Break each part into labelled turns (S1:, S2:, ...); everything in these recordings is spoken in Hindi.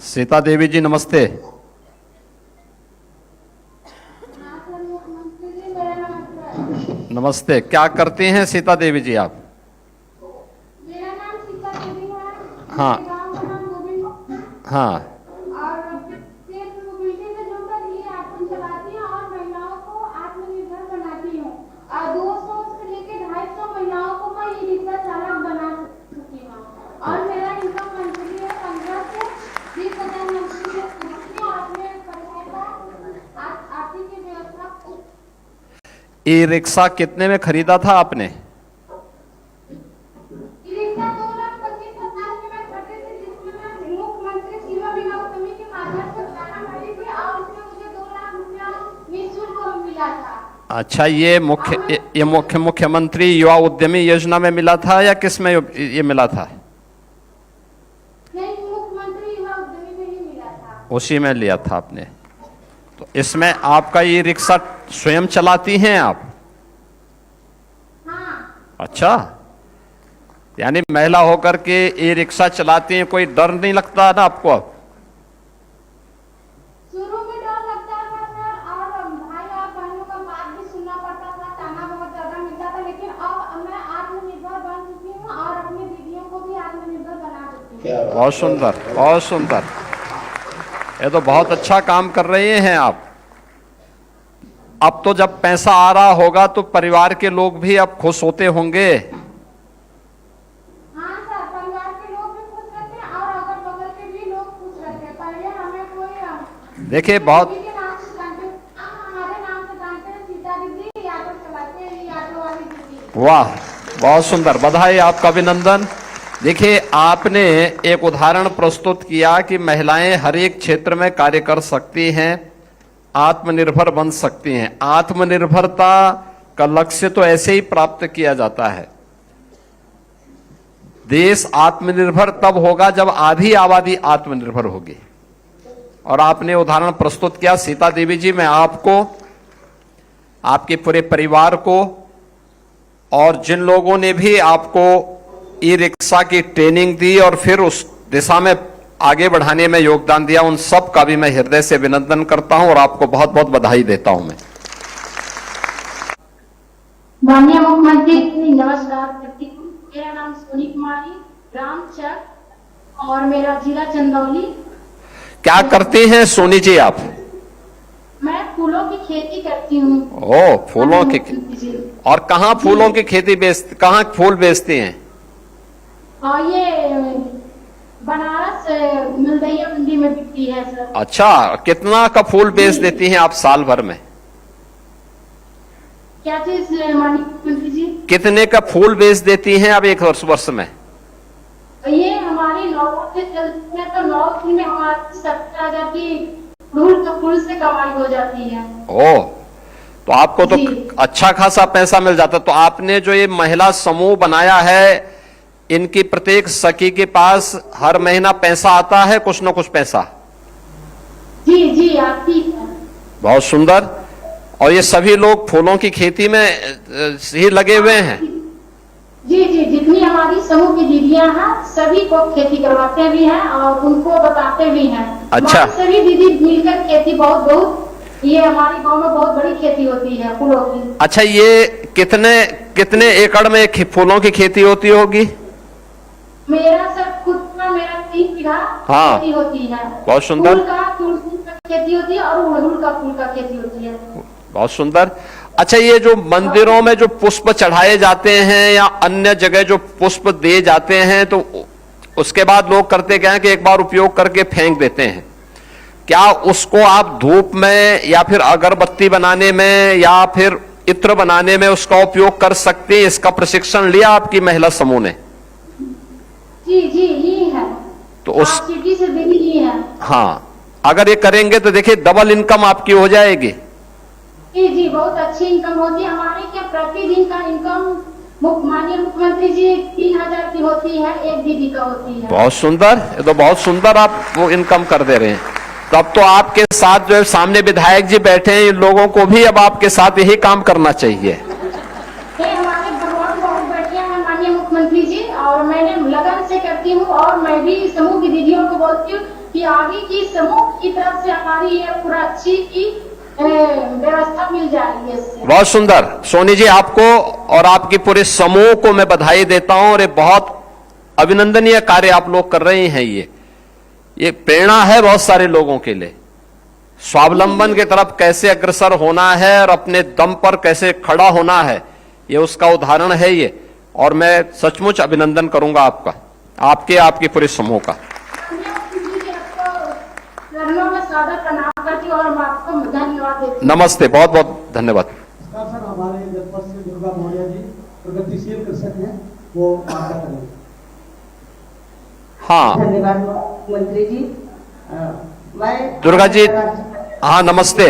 S1: सीता देवी जी नमस्ते। नमस्ते, क्या करती हैं सीता देवी जी आप?
S2: मेरा नाम सीता देवी है।
S1: हाँ।
S2: मेरे गांव का नाम गोविंद।
S1: हाँ।
S2: और पेट मोबिलिटी से जुड़कर ये आश्रम चलाती हूँ और महिलाओं को आत्मनिर्भर बनाती हूँ। 200 से लेकर 250 महिलाओं को मैं ई रिक्शा चालक बना चुकी हूँ। और मेरा इनकम मंथली है 15 से 20,000 मंथली है। आपने आर्थिक की व्यवस्था।
S1: ई रिक्शा कितने में खरीदा था आपने? अच्छा, ये मुख्यमंत्री युवा उद्यमी योजना में मिला था या किस में ये मिला था?
S2: नहीं, मुख्यमंत्री युवा उद्यमी में ही मिला था।
S1: उसी में लिया था आपने। तो इसमें आपका ये रिक्शा स्वयं चलाती हैं आप?
S2: हाँ।
S1: अच्छा, यानी महिला होकर के ये रिक्शा चलाती हैं, कोई डर नहीं लगता ना आपको?
S2: शुरू में डर लगता था सर, और भाई और बहनों का बात भी सुनना पड़ता था, ताना बहुत ज्यादा मिलता था। लेकिन अब मैं आत्मनिर्भर बन चुकी हूँ और अपनी दीदियों को भी आत्मनिर्भर बना चुकी हूँ।
S1: बहुत सुंदर, बहुत सुंदर। ये तो बहुत अच्छा काम कर रहे हैं आप। अब तो जब पैसा आ रहा होगा तो परिवार के लोग भी अब खुश होते होंगे।
S2: हाँ सर, परिवार के लोग भी खुश रहते हैं और अगल बगल के भी लोग खुश रहते हैं। पहले हमें कोई
S1: देखिए बहुत
S2: दीदी के नाम से जानते, हमारे नाम से जानते हैं, सीता दीदी ऑटो चलाते हैं, ये ऑटो वाली दीदी।
S1: वाह, बहुत सुंदर, बधाई, आपका अभिनंदन। देखिए, आपने एक उदाहरण प्रस्तुत किया कि महिलाएं हर एक क्षेत्र में कार्य कर सकती हैं, आत्मनिर्भर बन सकती हैं। आत्मनिर्भरता का लक्ष्य तो ऐसे ही प्राप्त किया जाता है। देश आत्मनिर्भर तब होगा जब आधी आबादी आत्मनिर्भर होगी। और आपने उदाहरण प्रस्तुत किया सीता देवी जी, मैं आपको, आपके पूरे परिवार को और जिन लोगों ने भी आपको ई रिक्शा की ट्रेनिंग दी और फिर उस दिशा में आगे बढ़ाने में योगदान दिया, उन सब का भी मैं हृदय से अभिनंदन करता हूं और आपको बहुत बहुत बधाई देता हूं। मैं
S2: माननीय मुख्यमंत्री नमस्कार करती हूँ। मेरा नाम सोनी कुमारी, ग्राम चक और मेरा जिला चंदौली।
S1: क्या करती हैं सोनी जी आप?
S2: मैं फूलों की खेती करती हूँ।
S1: ओ, फूलों की। और कहाँ फूलों की खेती कहाँ फूल बेचती हैं?
S2: और ये बनारस मिलदैया मंडी में बिकती है सर।
S1: अच्छा, कितना का फूल बेच देती हैं आप साल भर में?
S2: क्या चीज माननीय मुख्यमंत्री जी?
S1: कितने का फूल बेच देती हैं आप एक वर्ष में?
S2: ये हमारी 9 से चलती है, तो 9 दिन में हमारी 70,000 की फूल से कमाई हो जाती है।
S1: ओ, तो आपको तो अच्छा खासा पैसा मिल जाता। तो आपने जो ये महिला समूह बनाया है, इनकी प्रत्येक सखी के पास हर महीना पैसा आता है, कुछ न कुछ पैसा?
S2: जी जी आती है।
S1: बहुत सुंदर। और ये सभी लोग फूलों की खेती में ही लगे हुए हैं?
S2: जी जी, जितनी हमारी समूह की दीदियां हैं सभी को खेती करवाते भी हैं और उनको बताते भी हैं।
S1: अच्छा,
S2: सभी दीदी मिलकर खेती बहुत ये हमारे गांव में बहुत बड़ी खेती होती है फूलों की।
S1: अच्छा, ये कितने एकड़ में फूलों की खेती होती होगी?
S2: मेरा सर खुद का मेरा 3 बीघा
S1: हाँ,
S2: खेती होती है।
S1: बहुत सुंदर।
S2: फूल का खेती होती है और उड़हुल का फूल का खेती होती है।
S1: बहुत सुंदर। अच्छा, ये जो मंदिरों में जो पुष्प चढ़ाए जाते हैं या अन्य जगह जो पुष्प दिए जाते हैं, तो उसके बाद लोग करते क्या है कि एक बार उपयोग करके फेंक देते हैं। क्या उसको आप धूप में या फिर अगरबत्ती बनाने में या फिर इत्र बनाने में उसका उपयोग कर सकते हैं? इसका प्रशिक्षण लिया आपकी महिला समूह ने?
S2: जी जी, ये है।
S1: तो उस
S2: सिटी से भी ये है।
S1: हाँ, अगर ये करेंगे तो देखिए डबल इनकम आपकी हो जाएगी।
S2: जी जी, बहुत अच्छी इनकम होती है हमारे। क्या प्रतिदिन का इनकम माननीय मुख्यमंत्री जी 3,000 की होती है, एक दीदी का होती है।
S1: बहुत सुंदर, ये तो बहुत सुंदर आप वो इनकम कर दे रहे हैं। तो अब तो आपके साथ जो है सामने विधायक जी बैठे हैं, इन लोगों को भी अब आपके साथ यही काम करना चाहिए।
S2: हमारे भगवान बहुत बढ़िया है माननीय मुख्यमंत्री जी, और मैंने लगन से करती हूँ और मैं भी समूह की दीदियों को बोलती हूँ कि आगे की समूह की तरफ से हमारी ये पूरा अच्छी की व्यवस्था मिल जाएगी इससे।
S1: बहुत सुंदर। सोनी जी, आपको और आपकी पूरे समूह को मैं बधाई देता हूं और ये बहुत अभिनंदनीय कार्य आप लोग कर रहे हैं। ये प्रेरणा है बहुत सारे लोगों के लिए। स्वावलंबन की तरफ कैसे अग्रसर होना है और अपने दम पर कैसे खड़ा होना है, ये उसका उदाहरण है ये। और मैं सचमुच अभिनंदन करूंगा आपका, आपके पूरे समूह का।
S2: चरणों में सादर प्रणाम करती हूं और मैं आपको धन्यवाद देती हूं।
S1: नमस्ते, बहुत बहुत धन्यवाद।
S3: सर, हमारे जनपद से दुर्गा मौर्य जी प्रगतिशील कृषक हैं, वो मार्का करेंगे।
S1: हाँ,
S4: धन्यवाद मंत्री जी। मैं
S1: दुर्गा जी, हाँ नमस्ते।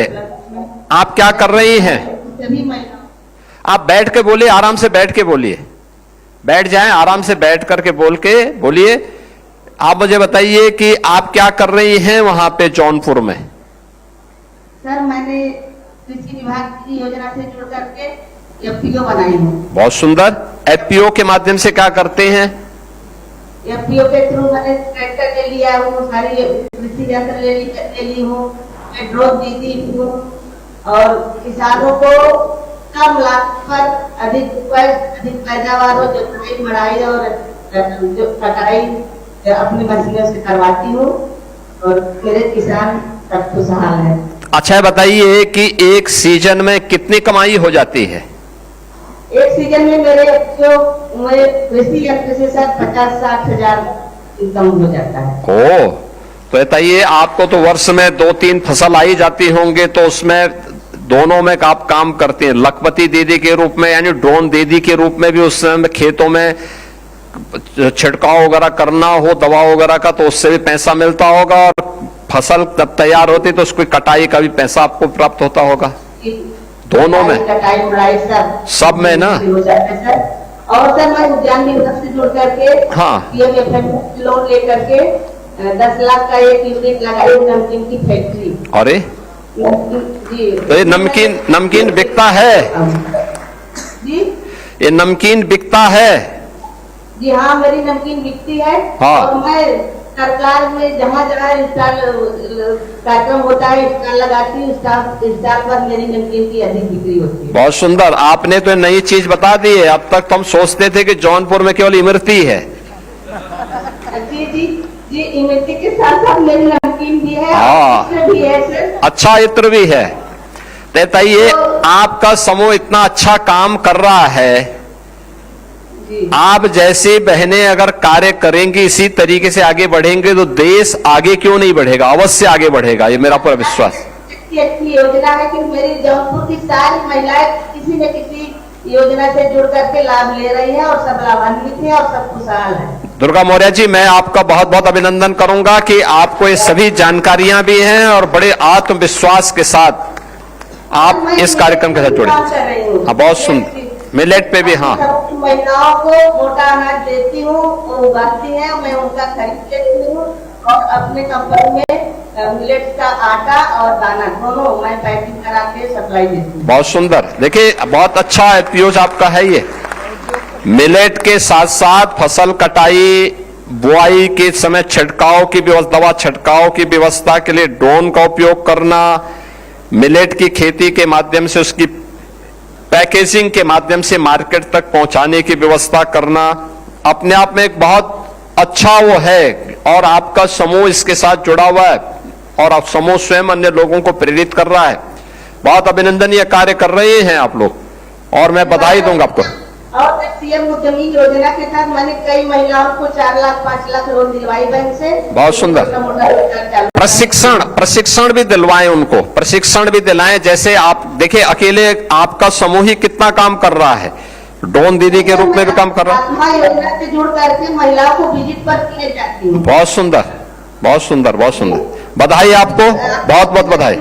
S1: आप क्या कर रही हैं?
S4: सभी महिलाओं,
S1: आप बैठ के बोलिए, आराम से बैठ के बोलिए। बैठ जाएं, आराम से बैठ करके बोलिए। आप मुझे बताइए कि आप क्या कर रही हैं वहां पे जौनपुर में?
S4: सर मैंने कृषि विभाग की योजना से जुड़ करके एफपीओ बनाई हूँ।
S1: बहुत सुंदर। एफपीओ के माध्यम से क्या करते हैं?
S4: एफपीओ के थ्रू मैंने ट्रैक्टर ले लिया हूँ, सारी कृषि यंत्र ले ली हूँ, मैं ड्रोन दी थी हूँ और किसानों को कम लागत पर अधिक पैदावार हो, जोताई मड़ाई और जो कटाई अपनी मशीनों से करवाती हूँ और मेरे किसान सब खुशहाल है।
S1: अच्छा, बताइए कि एक सीजन में कितनी कमाई हो जाती है?
S4: एक सीजन में मेरे कृषि यंत्र से सर 50-60 हजार इनकम हो जाता है।
S1: ओ, तो बताइए, आपको तो वर्ष में 2-3 फसल आई जाती होंगे, तो उसमें दोनों में आप काम करते हैं, लखपति दीदी के रूप में यानी ड्रोन दीदी के रूप में भी उस समय खेतों में छिड़काव वगैरह करना हो दवा वगैरह का, तो उससे भी पैसा मिलता होगा और फसल जब तैयार होती तो उसकी कटाई का भी पैसा आपको प्राप्त होता होगा। दोनों में,
S4: कटाई मुड़ाई
S1: सब में ना।
S4: हो जाता है सर। और सर मैं उद्यान विभाग से जुड़ करके
S1: हाँ,
S4: लोन ले करके 10 लाख का एक यूनिट लगाई नमकीन की फैक्ट्री।
S1: अरे
S4: जी,
S1: तो ये नमकीन बिकता है?
S4: जी
S1: ये नमकीन बिकता है?
S4: जी हाँ, मेरी नमकीन बिकती है।
S1: हाँ।
S4: और मैं सरकार में जहाँ स्टॉल कार्यक्रम होता है स्टॉल लगाती हूँ, स्टॉल पर मेरी नमकीन की अधिक बिक्री होती है।
S1: बहुत सुंदर। आपने तो नई चीज बता दी है। अब तक तो हम सोचते थे कि जौनपुर में केवल इमरती है।
S4: जी, इमरती के साथ साथ मेरी नमकीन भी है।
S1: हाँ।
S4: इत्र भी है सर।
S1: अच्छा, इत्र भी है। बताइए, आपका समूह इतना अच्छा काम कर रहा है, आप जैसी बहनें अगर कार्य करेंगी, इसी तरीके से आगे बढ़ेंगे, तो देश आगे क्यों नहीं बढ़ेगा? अवश्य आगे बढ़ेगा, ये मेरा पूरा विश्वास।
S4: अच्छी योजना है कि मेरी जौनपुर की सारी महिलाएं किसी न किसी योजना से जुड़ करके लाभ ले रही हैं और सब लाभान्वित हैं और सब खुशहाल है।
S1: दुर्गा मौर्य जी, मैं आपका बहुत बहुत अभिनंदन करूंगा कि आपको ये सभी जानकारियां भी हैं और बड़े आत्मविश्वास के साथ आप इस कार्यक्रम के साथ जुड़े। हाँ, बहुत सुंदर। मिलेट पे भी, हाँ।
S4: महिलाओं को मोटा अनाज देती हूँ, वो उगाती हैं, मैं उनका खरीद लेती हूँ और अपने कंपनी में मिलेट का आटा और दाना दोनों मैं पैकिंग करा के सप्लाई देती हूँ।
S1: बहुत सुंदर। देखिए, बहुत अच्छा एपीओज आपका है ये। मिलेट के साथ साथ फसल कटाई बुआई के समय छिड़काव की व्यवस्था, दवा छिड़काव की व्यवस्था के लिए ड्रोन का उपयोग करना, मिलेट की खेती के माध्यम से उसकी पैकेजिंग के माध्यम से मार्केट तक पहुंचाने की व्यवस्था करना, अपने आप में एक बहुत अच्छा वो है। और आपका समूह इसके साथ जुड़ा हुआ है और आप समूह स्वयं अन्य लोगों को प्रेरित कर रहा है। बहुत अभिनंदनीय कार्य कर रहे हैं आप लोग और मैं बधाई दूंगा आपको।
S4: और सीएम उद्यमी योजना के तहत मैंने कई महिलाओं को 4 लाख 5 लाख लोन दिलवाई बैंक से।
S1: बहुत सुंदर। प्रशिक्षण भी दिलवाएं, उनको प्रशिक्षण भी दिलाएं। जैसे आप देखिए, अकेले आपका समूह ही कितना काम कर रहा है, ड्रोन दीदी के रूप में भी काम कर रहा है।
S4: आत्मा योजना से जुड़ करके महिलाओं को विजिट पर किए जाती हूँ।
S1: बहुत सुंदर, बहुत सुंदर, बहुत सुंदर। बधाई आपको, बहुत बहुत बधाई।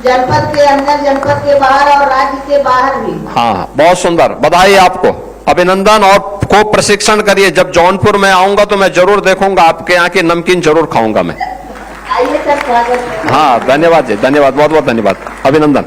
S4: जनपद के अंदर, जनपद के बाहर और राज्य के बाहर भी।
S1: हाँ, बहुत सुंदर। बधाई आपको, अभिनंदन। और को प्रशिक्षण करिए। जब जौनपुर में आऊंगा तो मैं जरूर देखूंगा, आपके यहाँ की नमकीन जरूर खाऊंगा मैं।
S4: आइए सर, स्वागत है।
S1: हाँ, धन्यवाद जी, धन्यवाद, बहुत बहुत धन्यवाद, अभिनंदन।